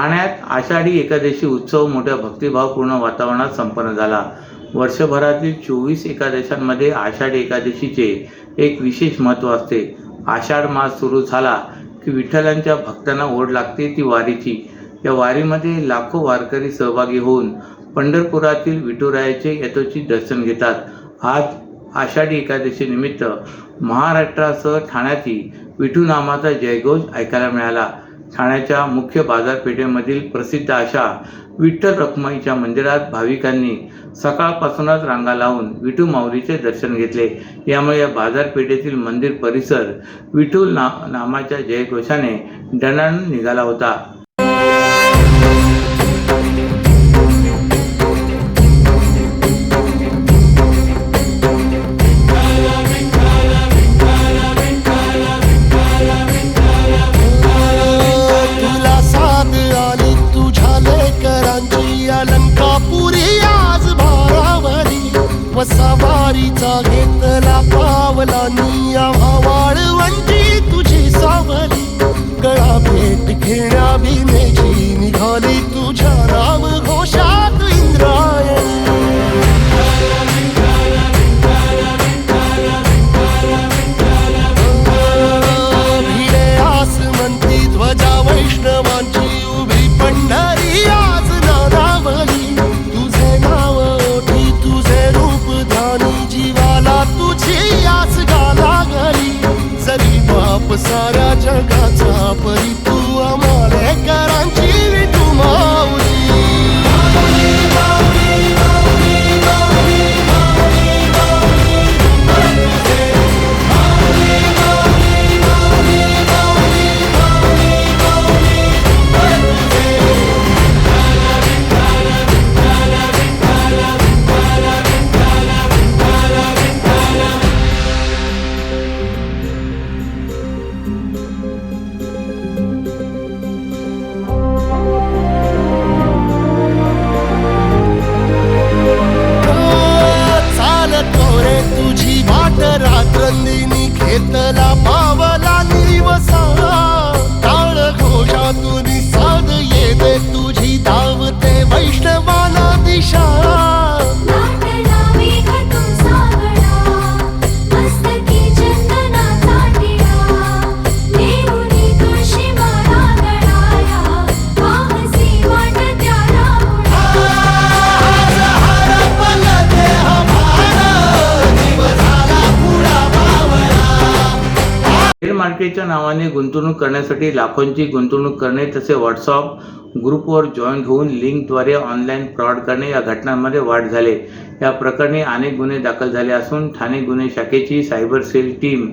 ठाण्यात आषाढी एकादशी उत्सव मोठ्या भक्तिभावपूर्ण वातावरणात संपन्न झाला। वर्षभरातील 24 एकादशांमध्ये आषाढी एकादशीचे एक विशेष महत्त्व असते। आषाढ मास सुरू झाला की विठ्ठलांच्या भक्तांना ओढ लागते ती वारीची। या वारीमध्ये लाखो वारकरी सहभागी होऊन पंढरपुरातील विठुरायाचे यथोचित दर्शन घेतात। आज आषाढी एकादशी निमित्त महाराष्ट्रासह ठाण्यातही विठू नामाचा जयघोष ऐकायला मिळाला। ठाण्याच्या मुख्य बाजारपेठेमधील प्रसिद्ध अशा विठ्ठल रखुमाईच्या मंदिरात भाविकांनी सकाळपासूनच रांगा लावून विठू माऊलीचे दर्शन घेतले। यामुळे या बाजारपेठेतील मंदिर परिसर विठ्ठल नामाच्या जयघोषाने दणाणून निघाला होता। सवारीचा घेतला पावला निया वाळवंटी तुझी सावली गळा भेट घेण्या भीमेची निघाली तुझ्या राम घोषात इंद्रायणी। भिडे आसमंती ध्वजा वैष्णवांची उभी पंढरी आज नादावली तुझे नाव ओठी तुझे रूप जीवाला तुझी आस गाला गली जरी बाप साऱ्या जगाचा परी तू आमालेकरांची विठू माऊली। रात्रंदिनी घेतला पावला निवसा टाळ घोषातून साध येते तुझी धावते वैष्णवाला दिशा। शेअर मार्केटच्या नावाने गुंतवणूक करण्यासाठी लाखोंची गुंतवणूक करणे तसे व्हॉट्सअप ग्रुपवर जॉईन होऊन लिंकद्वारे ऑनलाईन फ्रॉड करणे या घटनांमध्ये वाढ झाली। या प्रकरणी अनेक गुन्हे दाखल झाले असून ठाणे गुन्हे शाखेची सायबर सेल टीम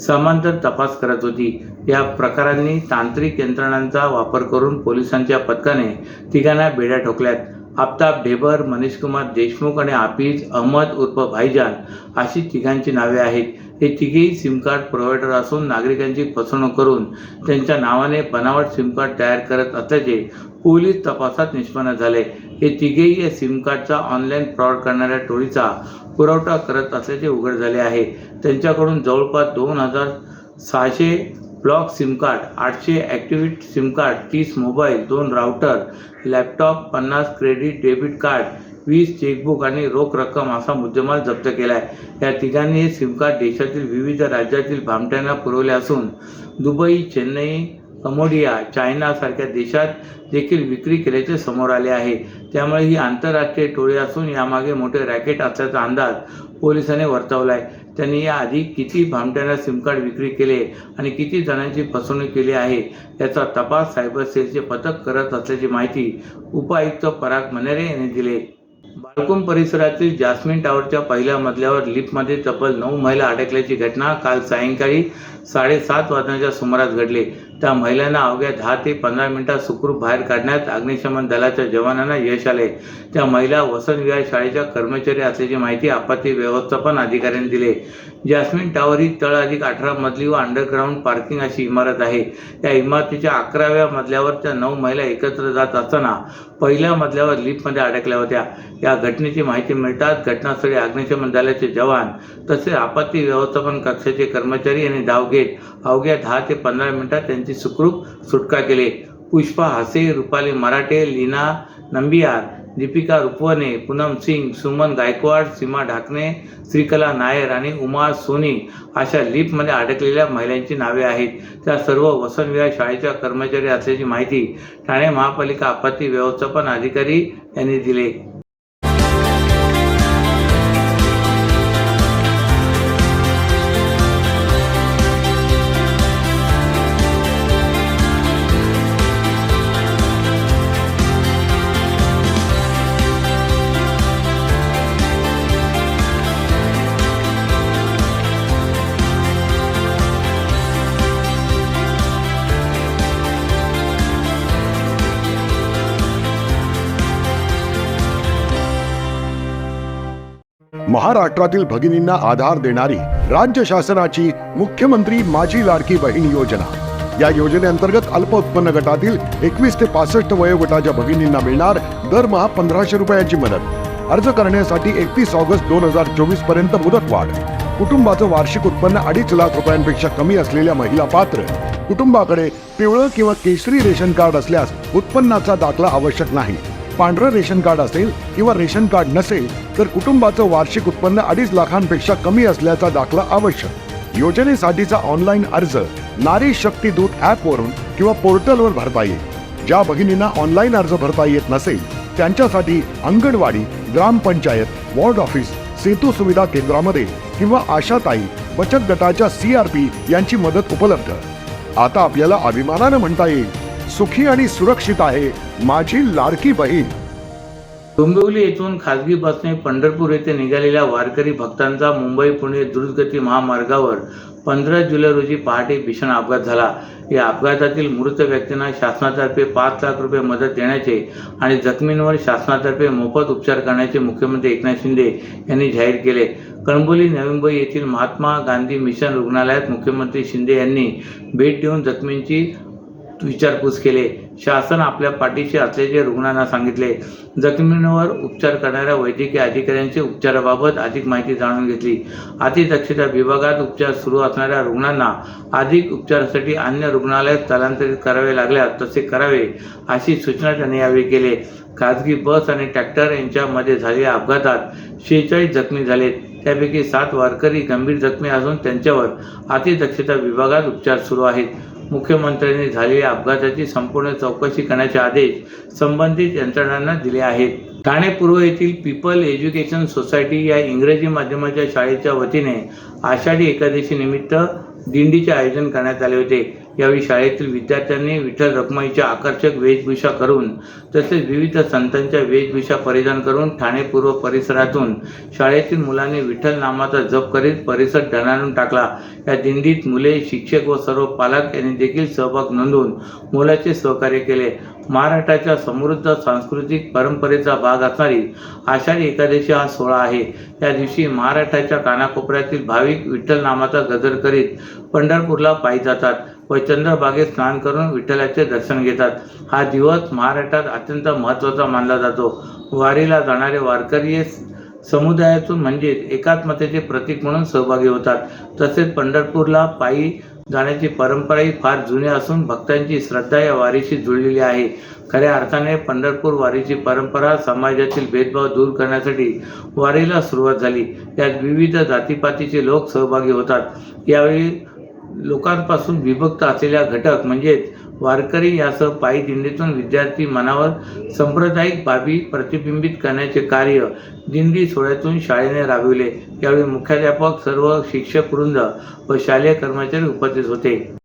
समांतर तपास करत होती। या प्रकारांनी तांत्रिक यंत्रणांचा वापर करून पोलिसांच्या पथकाने तिघांना बेड्या ठोकल्यात। आफताब ढेबर, मनीषकुमार देशमुख आणि हाफिज अहमद उर्फ भाईजान अशी तिघांची नावे आहेत। हे तिघेही सिम कार्ड प्रोव्हायडर असून नागरिकांची फसवणूक करून त्यांच्या नावाने बनावट सिम कार्ड तयार करत असल्याचे पोलीस तपासात निष्पन्न झाले। हे तिघेही या सिम कार्डचा ऑनलाईन फ्रॉड करणाऱ्या टोळीचा पुरवठा करत असल्याचे उघड झाले आहे। त्यांच्याकडून जवळपास 2600 block SIM card, 800 activate SIM card, 30 mobile, 2 router, laptop, 50 credit debit card, 20 chequebook आणि रोख रक्कम असा मुद्देमाल जप्त केला आहे। या तिघांनी हे सिम कार्ड देशातील विविध राज्यातील भामट्यांना पुरवले असून दुबई, चेन्नई, कंबोडिया, चायना सारख्या देशात देखील विक्री केल्याचे समोर आले आहे। त्यामुळे ही आंतरराष्ट्रीय टोळी असून यामागे मोठे रॅकेट असल्याचा अंदाज पोलिसांनी वर्तवला आहे। त्यांनी याआधी किती भामट्यांना सिम कार्ड विक्री केले आणि किती जणांची फसवणूक केली आहे याचा तपास सायबर सेलचे पथक करत असल्याची माहिती उपायुक्त पराग मनेरे यांनी दिली। बाळकुंड परिसरातील जास्मिन टावरच्या पहिल्या मजल्यावर लिफ्टमध्ये तब्बल 9 महिला अडकल्याची घटना काल सायंकाळी 7:30 वाजण्याच्या सुमारास घडली। त्या महिलांना अवघ्या 10 ते 15 मिनिटात सुखरूप बाहेर काढण्यात अग्निशमन दलाच्या जवानांना यश आले। त्या महिला वसंत विहार शाळेच्या कर्मचारी असल्याची माहिती आपत्ती व्यवस्थापन अधिकाऱ्यांनी दिली। जास्मिन टावर ही तळ अधिक 18 मजली व अंडरग्राउंड पार्किंग अशी इमारत आहे। या इमारतीच्या 11व्या मजल्यावर त्या 9 महिला एकत्र जात असताना पहिल्या मजल्यावर लिफ्टमध्ये अडकल्या होत्या। या घटनेची माहिती मिळताच घटनास्थळी अग्निशमन दलाचे जवान तसेच आपत्ती व्यवस्थापन कक्षाचे कर्मचारी यांनी धाव घेत अवघ्या 10 ते 15 मिनिटात त्यांची सुखरूप सुटका केली। पुष्पा हासे, रुपाली मराठे, लीना नंबियार, दीपिका रुपवणे, पूनम सिंग, सुमन गायकवाड, सीमा ढाकणे, श्रीकला नायर आणि उमा सोनी अशा लिफ्टमध्ये अडकलेल्या महिलांची नावे आहेत. त्या सर्व वसंतविहार शाळेच्या कर्मचारी असल्याची माहिती ठाणे महापालिका आपत्ती व्यवस्थापन अधिकारी यांनी दिली. महाराष्ट्रातील भगिनींना आधार देणारी राज्य शासनाची मुख्यमंत्री माझी लाडकी बहीण योजना. या योजनेअंतर्गत अल्प उत्पन्न गटातील 21 ते 65 वयोगटाच्या भगिनींना मिळणार दरमहा 1500 रुपयाची मदत. अर्ज करण्यासाठी 31 ऑगस्ट 2024 पर्यंत मुदतवाढ. कुटुंबाचं वार्षिक उत्पन्न 2.5 लाख रुपयांपेक्षा कमी असलेल्या महिला पात्र. कुटुंबाकडे पिवळं किंवा केशरी रेशन कार्ड असल्यास उत्पन्नाचा दाखला आवश्यक नाही. पांढरं रेशन कार्ड असेल किंवा रेशन कार्ड नसेल तर कुटुंबाचं वार्षिक उत्पन्न 2.5 लाखांपेक्षा कमी असल्याचा दाखला आवश्यक. योजनेसाठीचा ऑनलाईन अर्ज नारी शक्ती दूत ॲपवरून किंवा पोर्टलवर भरता येईल. ज्या भगिनींना ऑनलाईन अर्ज भरता येत नसेल त्यांच्यासाठी अंगणवाडी, ग्रामपंचायत, वॉर्ड ऑफिस, सेतू सुविधा केंद्रामध्ये किंवा आशाताई बचत गटाच्या CRP यांची मदत उपलब्ध. आता आपल्याला अभिमानानं म्हणता येईल, सुखी आणि सुरक्षित आहे माझी लाडकी बहीण. डोंबिवली येथून खासगी बसने पंढरपूर येथे निघालेल्या वारकरी भक्तांचा मुंबई पुणे द्रुतगती महामार्गावर 15 जुलै रोजी पहाटे भीषण अपघात झाला. या अपघातातील मृत व्यक्तींना शासनातर्फे 5 लाख रुपये मदत देण्याचे आणि जखमींवर शासनातर्फे मोफत उपचार करण्याचे मुख्यमंत्री एकनाथ शिंदे यांनी जाहीर केले. कणबोली नवी मुंबई येथील महात्मा गांधी मिशन रुग्णालयात मुख्यमंत्री शिंदे यांनी भेट देऊन जखमींची विचारपूस केले. शासन आपल्या पाठीशी असल्याचे रुग्णांना सांगितले. जखमींवर उपचार करणाऱ्या वैद्यकीय अधिकाऱ्यांची उपचाराबाबत अधिक माहिती जाणून घेतली. अतिदक्षता विभागात उपचार सुरू असणाऱ्या रुग्णांना अधिक उपचारासाठी अन्य रुग्णालयात स्थलांतरित करावे लागल्यास तसे करावे अशी सूचना त्यांनी यावेळी केली. खासगी बस आणि ट्रॅक्टर यांच्यामध्ये झालेल्या अपघातात 46 जखमी झालेत. त्यापैकी 7 वारकरी गंभीर जखमी असून त्यांच्यावर अतिदक्षता विभागात उपचार सुरू आहेत. मुख्यमंत्र्यांनी झालेल्या अपघाताची संपूर्ण चौकशी करण्याचे आदेश संबंधित यंत्रणांना दिले आहेत. ठाणे पूर्व येथील पीपल एज्युकेशन सोसायटी या इंग्रजी माध्यमाच्या शाळेच्या वतीने आषाढी एकादशी निमित्त दिंडीचे आयोजन करण्यात आले होते. यावेळी शाळेतील विद्यार्थ्यांनी विठ्ठल रखुमाईच्या आकर्षक वेशभूषा करून तसेच विविध संतांच्या वेशभूषा परिधान करून ठाणे पूर्व परिसरातून शाळेतील मुलांनी विठ्ठल नामाचा जप करीत परिसर दणाणून टाकला. या दिंडीत मुले, शिक्षक व सर्व पालक यांनी देखील सहभाग नोंदवून मोलाचे सहकार्य केले. महाराष्ट्राच्या समृद्ध सांस्कृतिक परंपरेचा भाग असणारी आषाढी एकादशी हा सोहळा आहे. या दिवशी महाराष्ट्राच्या कानाकोपऱ्यातील भाविक विठ्ठल नामाचा गजर करीत पंढरपूरला पायी जातात व चंद्रभागेत स्नान करून विठ्ठलाचे दर्शन घेतात. हा दिवस महाराष्ट्रात अत्यंत महत्त्वाचा मानला जातो. वारीला जाणारे वारकरी समुदायातून म्हणजे एकात्मतेचे प्रतीक म्हणून सहभागी होतात. तसेच पंढरपूरला पायी जाण्याची परंपराही फार जुनी असून भक्तांची श्रद्धा या वारीशी जुळलेली आहे. खऱ्या अर्थाने पंढरपूर वारीची परंपरा समाजातील भेदभाव दूर करण्यासाठी वारीला सुरुवात झाली. यात विविध जातीपातीचे लोक सहभागी होतात. यावेळी लोकांपासून विभक्त असलेल्या घटक म्हणजेच वारकरी यासह पायी दिंडीतून विद्यार्थी मनावर सांप्रदायिक बाबी प्रतिबिंबित करण्याचे कार्य दिंडी सोहळ्यातून शाळेने राबविले. यावेळी मुख्याध्यापक, सर्व शिक्षक वृंद व शालेय कर्मचारी उपस्थित होते.